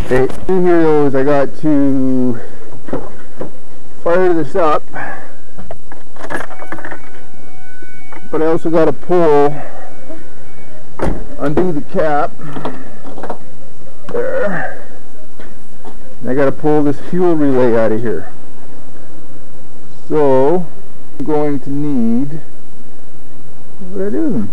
Okay, here though is I got to fire this up, but I also got to pull, undo the cap there, and I got to pull this fuel relay out of here. So I'm going to need, what do I do?